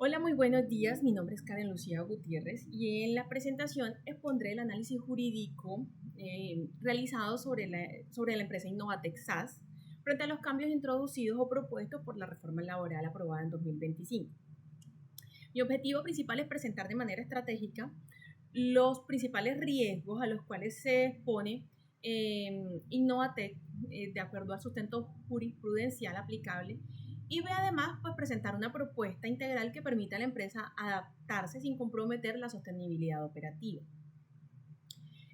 Hola, muy buenos días. Mi nombre es Karen Lucía Gutiérrez y en la presentación expondré el análisis jurídico realizado sobre la empresa Innovatec SAS frente a los cambios introducidos o propuestos por la reforma laboral aprobada en 2025. Mi objetivo principal es presentar de manera estratégica los principales riesgos a los cuales se expone Innovatec de acuerdo al sustento jurisprudencial aplicable y ve además pues, presentar una propuesta integral que permita a la empresa adaptarse sin comprometer la sostenibilidad operativa.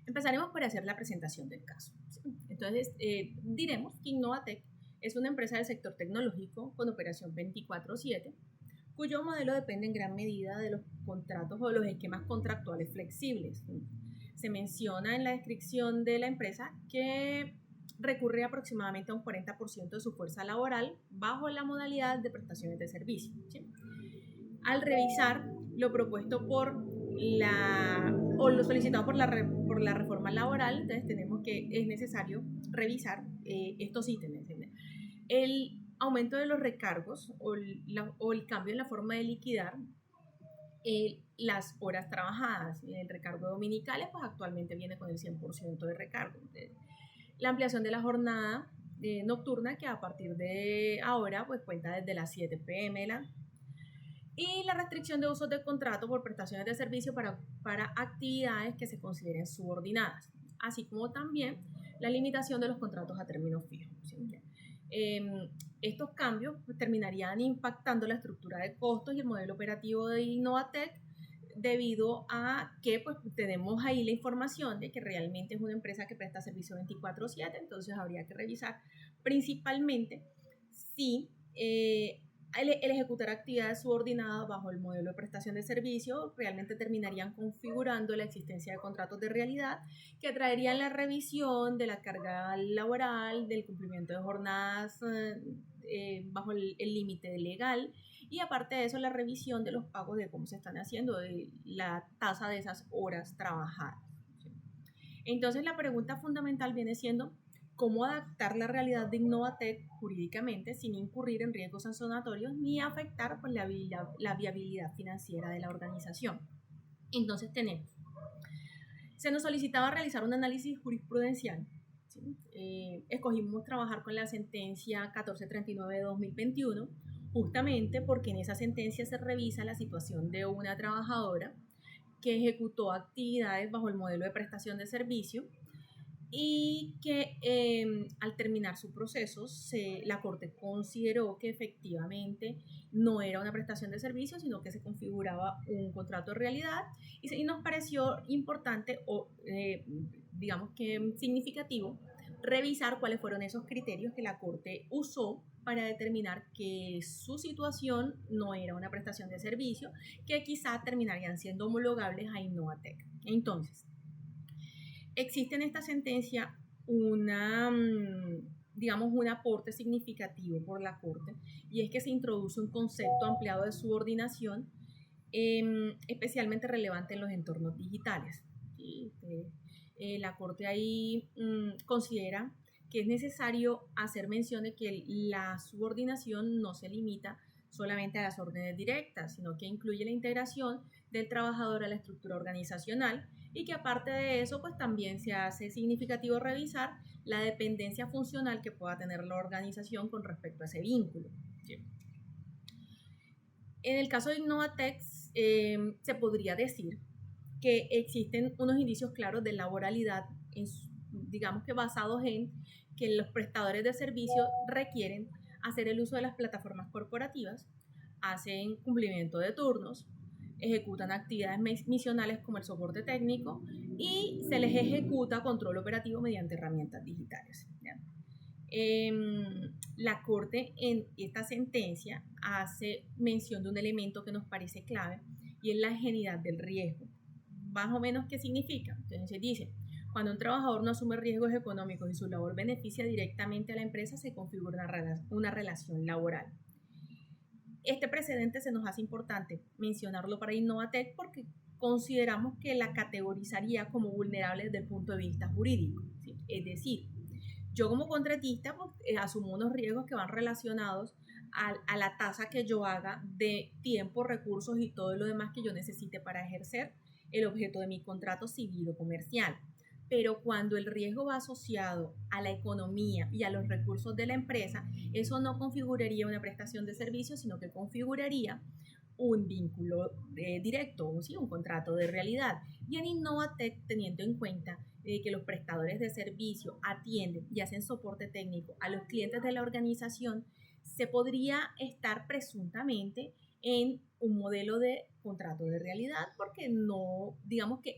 Empezaremos por hacer la presentación del caso. Entonces, diremos que Innovatec es una empresa del sector tecnológico con operación 24/7, cuyo modelo depende en gran medida de los contratos o de los esquemas contractuales flexibles. Se menciona en la descripción de la empresa que recurre aproximadamente a un 40% de su fuerza laboral bajo la modalidad de prestaciones de servicio. ¿Sí? Al revisar lo propuesto o lo solicitado por la reforma laboral, entonces tenemos que es necesario revisar estos ítems. El aumento de los recargos o el cambio en la forma de liquidar las horas trabajadas. El recargo dominicales pues actualmente viene con el 100% de recargo. La ampliación de la jornada nocturna que a partir de ahora pues cuenta desde las 7 p.m. Y la restricción de usos de contrato por prestaciones de servicio para actividades que se consideren subordinadas, así como también la limitación de los contratos a término fijo. ¿Sí? Estos cambios terminarían impactando la estructura de costos y el modelo operativo de Innovatec debido a que pues, tenemos ahí la información de que realmente es una empresa que presta servicio 24/7, entonces habría que revisar principalmente si el ejecutar actividades subordinadas bajo el modelo de prestación de servicio realmente terminarían configurando la existencia de contratos de realidad que traerían la revisión de la carga laboral, del cumplimiento de jornadas bajo el límite legal y aparte de eso la revisión de los pagos de cómo se están haciendo, de la tasa de esas horas trabajadas. Entonces la pregunta fundamental viene siendo cómo adaptar la realidad de Innovatec jurídicamente sin incurrir en riesgos sancionatorios ni afectar pues, la viabilidad financiera de la organización. Entonces se nos solicitaba realizar un análisis jurisprudencial. ¿Sí? Escogimos trabajar con la sentencia 1439 de 2021 justamente porque en esa sentencia se revisa la situación de una trabajadora que ejecutó actividades bajo el modelo de prestación de servicio y que al terminar su proceso la Corte consideró que efectivamente no era una prestación de servicio, sino que se configuraba un contrato de realidad y nos pareció importante o digamos que significativo revisar cuáles fueron esos criterios que la Corte usó para determinar que su situación no era una prestación de servicio, que quizá terminarían siendo homologables a Innovatec. Entonces, existe en esta sentencia digamos, un aporte significativo por la Corte y es que se introduce un concepto ampliado de subordinación especialmente relevante en los entornos digitales. ¿Sí? La Corte ahí considera que es necesario hacer mención de que la subordinación no se limita solamente a las órdenes directas, sino que incluye la integración del trabajador a la estructura organizacional y que aparte de eso, pues también se hace significativo revisar la dependencia funcional que pueda tener la organización con respecto a ese vínculo. ¿Sí? En el caso de Innovatec, se podría decir que existen unos indicios claros de laboralidad, digamos que basados en que los prestadores de servicio requieren hacer el uso de las plataformas corporativas, hacen cumplimiento de turnos, ejecutan actividades misionales como el soporte técnico y se les ejecuta control operativo mediante herramientas digitales. La Corte en esta sentencia hace mención de un elemento que nos parece clave y es la genuinidad del riesgo. Más o menos, ¿qué significa? Entonces se dice, cuando un trabajador no asume riesgos económicos y su labor beneficia directamente a la empresa, se configura una relación laboral. Este precedente se nos hace importante mencionarlo para Innovatec porque consideramos que la categorizaría como vulnerable desde el punto de vista jurídico. ¿Sí? Es decir, yo como contratista pues, asumo unos riesgos que van relacionados a la tasa que yo haga de tiempo, recursos y todo lo demás que yo necesite para ejercer el objeto de mi contrato civil o comercial. Pero cuando el riesgo va asociado a la economía y a los recursos de la empresa, eso no configuraría una prestación de servicio, sino que configuraría un vínculo directo, o sí, un contrato de realidad. Y en Innovatec, teniendo en cuenta que los prestadores de servicio atienden y hacen soporte técnico a los clientes de la organización, se podría estar presuntamente en un modelo de contrato de realidad, porque no, digamos que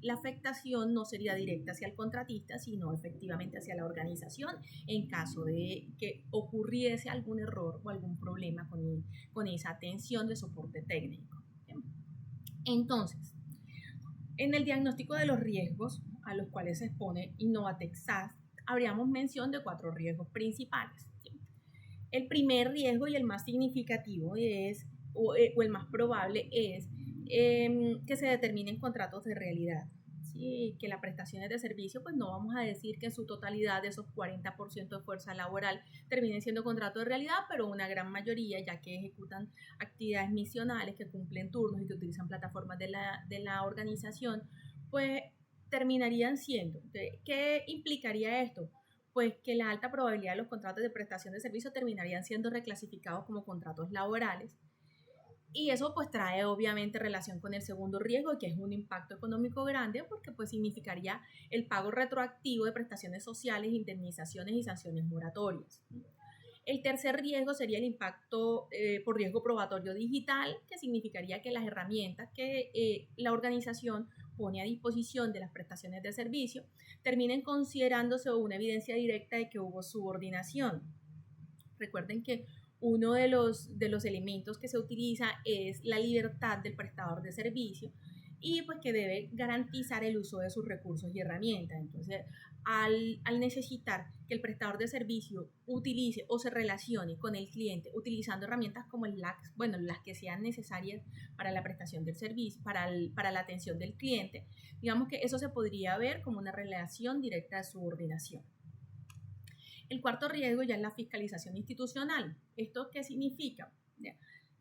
la afectación no sería directa hacia el contratista, sino efectivamente hacia la organización en caso de que ocurriese algún error o algún problema con esa atención de soporte técnico. Entonces, en el diagnóstico de los riesgos a los cuales se expone Innovatec SAS, habríamos mención de 4 riesgos principales. El primer riesgo y el más significativo es, o el más probable es que se determinen contratos de realidad. ¿Sí? Que las prestaciones de servicio, pues no vamos a decir que en su totalidad de esos 40% de fuerza laboral terminen siendo contratos de realidad, pero una gran mayoría, ya que ejecutan actividades misionales, que cumplen turnos y que utilizan plataformas de la organización, pues terminarían siendo. ¿Qué implicaría esto? Pues que la alta probabilidad de los contratos de prestación de servicio terminarían siendo reclasificados como contratos laborales. Y eso pues trae obviamente relación con el segundo riesgo, que es un impacto económico grande, porque pues significaría el pago retroactivo de prestaciones sociales, indemnizaciones y sanciones moratorias. El tercer riesgo sería el impacto por riesgo probatorio digital, que significaría que las herramientas que la organización pone a disposición de las prestaciones de servicio terminen considerándose una evidencia directa de que hubo subordinación. Recuerden que uno de los elementos que se utiliza es la libertad del prestador de servicio y pues que debe garantizar el uso de sus recursos y herramientas. Entonces, al necesitar que el prestador de servicio utilice o se relacione con el cliente utilizando herramientas como el LAX, bueno, las que sean necesarias para la prestación del servicio, para la atención del cliente, digamos que eso se podría ver como una relación directa de subordinación. El cuarto riesgo ya es la fiscalización institucional. ¿Esto qué significa?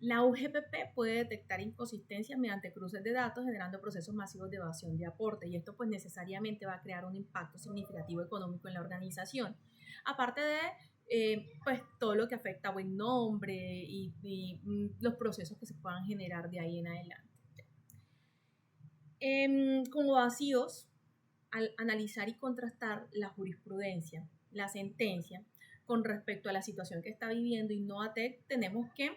La UGPP puede detectar inconsistencias mediante cruces de datos, generando procesos masivos de evasión de aporte, y esto pues necesariamente va a crear un impacto significativo económico en la organización. Aparte de pues todo lo que afecta a buen nombre y los procesos que se puedan generar de ahí en adelante. Como vacíos, al analizar y contrastar la jurisprudencia, la sentencia, con respecto a la situación que está viviendo Innovatec, tenemos que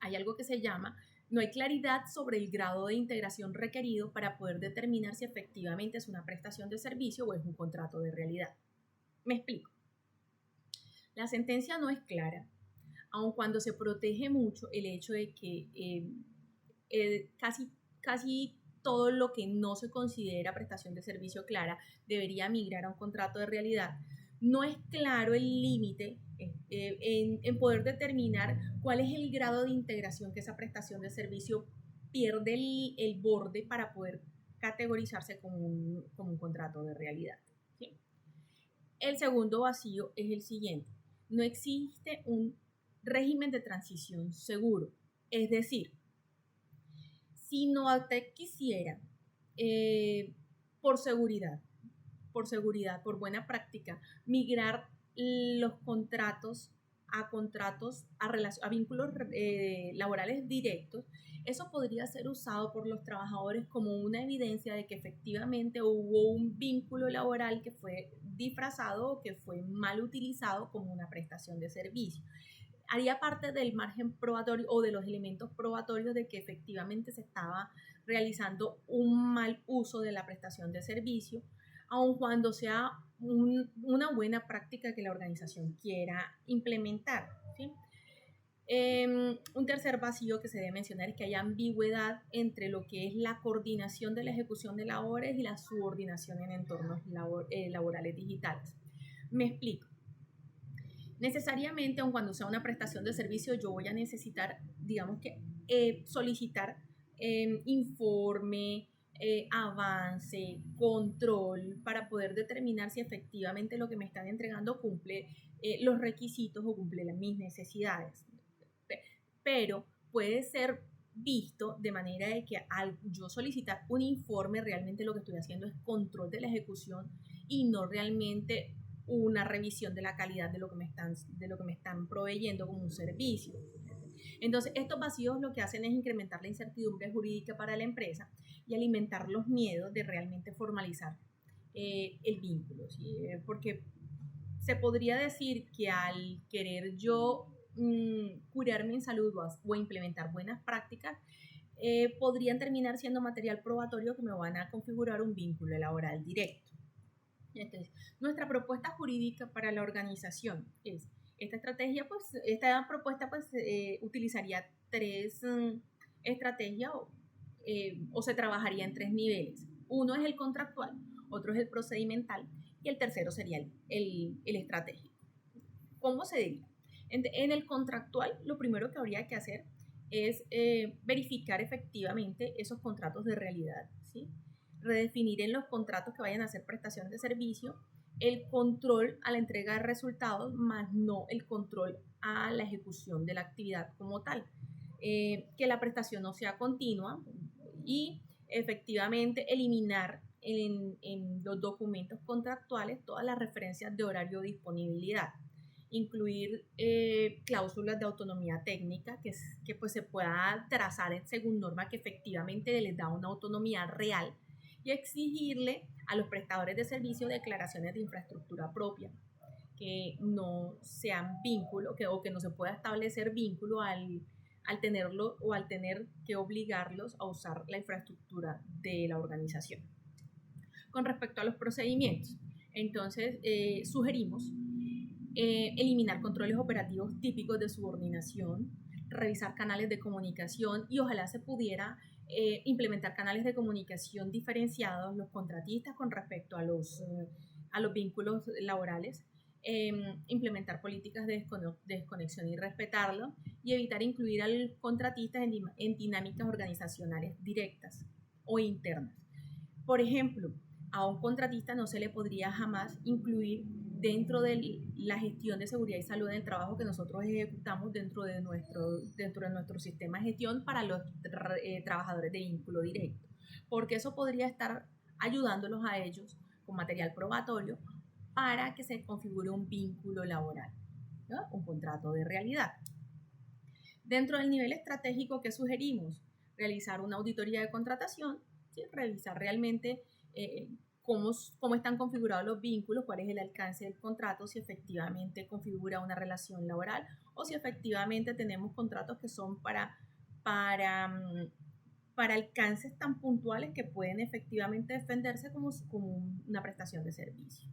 hay algo que se llama, no hay claridad sobre el grado de integración requerido para poder determinar si efectivamente es una prestación de servicio o es un contrato de realidad. Me explico. La sentencia no es clara, aun cuando se protege mucho el hecho de que casi todo lo que no se considera prestación de servicio clara debería migrar a un contrato de realidad. No es claro el límite en poder determinar cuál es el grado de integración que esa prestación de servicio pierde el borde para poder categorizarse como un contrato de realidad. ¿Sí? El segundo vacío es el siguiente. No existe un régimen de transición seguro. Es decir, si Innovatec quisiera, por seguridad, por buena práctica, migrar los contratos a vínculos laborales directos, eso podría ser usado por los trabajadores como una evidencia de que efectivamente hubo un vínculo laboral que fue disfrazado o que fue mal utilizado como una prestación de servicio. Haría parte del margen probatorio o de los elementos probatorios de que efectivamente se estaba realizando un mal uso de la prestación de servicio, aun cuando sea una buena práctica que la organización quiera implementar. ¿Sí? Un tercer vacío que se debe mencionar es que hay ambigüedad entre lo que es la coordinación de la ejecución de labores y la subordinación en entornos laborales digitales. Me explico. Necesariamente, aun cuando sea una prestación de servicio, yo voy a necesitar, digamos que, solicitar informe, avance, control, para poder determinar si efectivamente lo que me están entregando cumple los requisitos o cumple mis necesidades. Pero puede ser visto de manera de que al yo solicitar un informe, realmente lo que estoy haciendo es control de la ejecución y no realmente una revisión de la calidad de lo que me están proveyendo como un servicio. Entonces, estos vacíos lo que hacen es incrementar la incertidumbre jurídica para la empresa y alimentar los miedos de realmente formalizar el vínculo, ¿sí? Porque se podría decir que al querer yo curarme en salud o implementar buenas prácticas, podrían terminar siendo material probatorio que me van a configurar un vínculo laboral directo. Entonces, nuestra propuesta jurídica para la organización es esta propuesta utilizaría tres estrategias o se trabajaría en tres niveles. Uno es el contractual, otro es el procedimental y el tercero sería el estratégico. ¿Cómo se diría? En el contractual, lo primero que habría que hacer es verificar efectivamente esos contratos de realidad, ¿sí? Redefinir en los contratos que vayan a hacer prestación de servicio el control a la entrega de resultados, más no el control a la ejecución de la actividad como tal. Que la prestación no sea continua y efectivamente eliminar en los documentos contractuales todas las referencias de horario o disponibilidad. Incluir cláusulas de autonomía técnica que pues se pueda trazar según norma que efectivamente les da una autonomía real y exigirle a los prestadores de servicio declaraciones de infraestructura propia que no sean vínculo o que no se pueda establecer vínculo al tenerlo o al tener que obligarlos a usar la infraestructura de la organización. Con respecto a los procedimientos, entonces sugerimos eliminar controles operativos típicos de subordinación, revisar canales de comunicación y ojalá se pudiera implementar canales de comunicación diferenciados, los contratistas con respecto a los vínculos laborales, implementar políticas de desconexión y respetarlo y evitar incluir al contratista en dinámicas organizacionales directas o internas. Por ejemplo, a un contratista no se le podría jamás incluir dentro de la gestión de seguridad y salud en el trabajo que nosotros ejecutamos dentro de nuestro sistema de gestión para los trabajadores de vínculo directo, porque eso podría estar ayudándolos a ellos con material probatorio para que se configure un vínculo laboral, ¿no? Un contrato de realidad. Dentro del nivel estratégico, ¿qué sugerimos? Realizar una auditoría de contratación, ¿sí? Revisar realmente cómo están configurados los vínculos, cuál es el alcance del contrato, si efectivamente configura una relación laboral o si efectivamente tenemos contratos que son para alcances tan puntuales que pueden efectivamente defenderse como una prestación de servicio.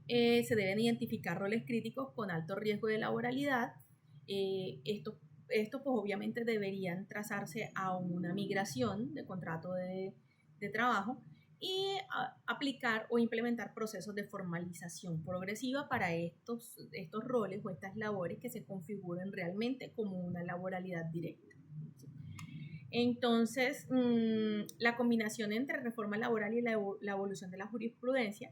Se deben identificar roles críticos con alto riesgo de laboralidad. Estos pues obviamente deberían trazarse a una migración de contrato de trabajo y aplicar o implementar procesos de formalización progresiva para estos roles o estas labores que se configuren realmente como una laboralidad directa. Entonces, la combinación entre reforma laboral y la evolución de la jurisprudencia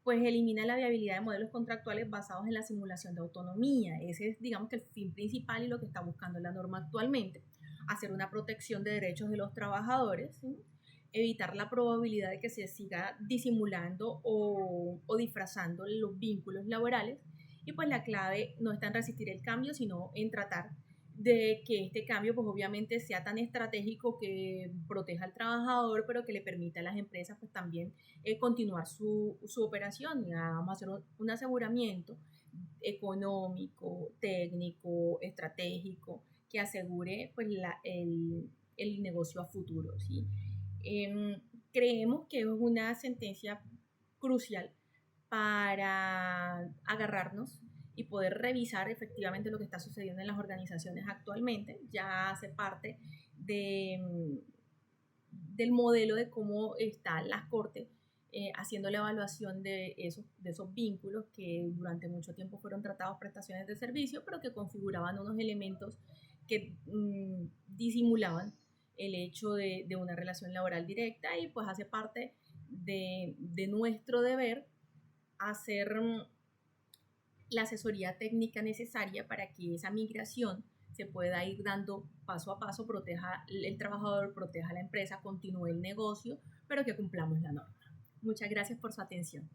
pues elimina la viabilidad de modelos contractuales basados en la simulación de autonomía. Ese es, digamos, que el fin principal y lo que está buscando la norma actualmente. Hacer una protección de derechos de los trabajadores, ¿sí? Evitar la probabilidad de que se siga disimulando o disfrazando los vínculos laborales. Y pues la clave no está en resistir el cambio, sino en tratar de que este cambio pues obviamente sea tan estratégico que proteja al trabajador, pero que le permita a las empresas pues también continuar su operación. Vamos a hacer un aseguramiento económico, técnico, estratégico, que asegure pues el negocio a futuro, ¿sí? Creemos que es una sentencia crucial para agarrarnos y poder revisar efectivamente lo que está sucediendo en las organizaciones actualmente. Ya hace parte del modelo de cómo están las cortes haciendo la evaluación de esos vínculos que durante mucho tiempo fueron tratados prestaciones de servicio, pero que configuraban unos elementos que disimulaban el hecho de una relación laboral directa y pues hace parte de nuestro deber hacer la asesoría técnica necesaria para que esa migración se pueda ir dando paso a paso, proteja el trabajador, proteja la empresa, continúe el negocio, pero que cumplamos la norma. Muchas gracias por su atención.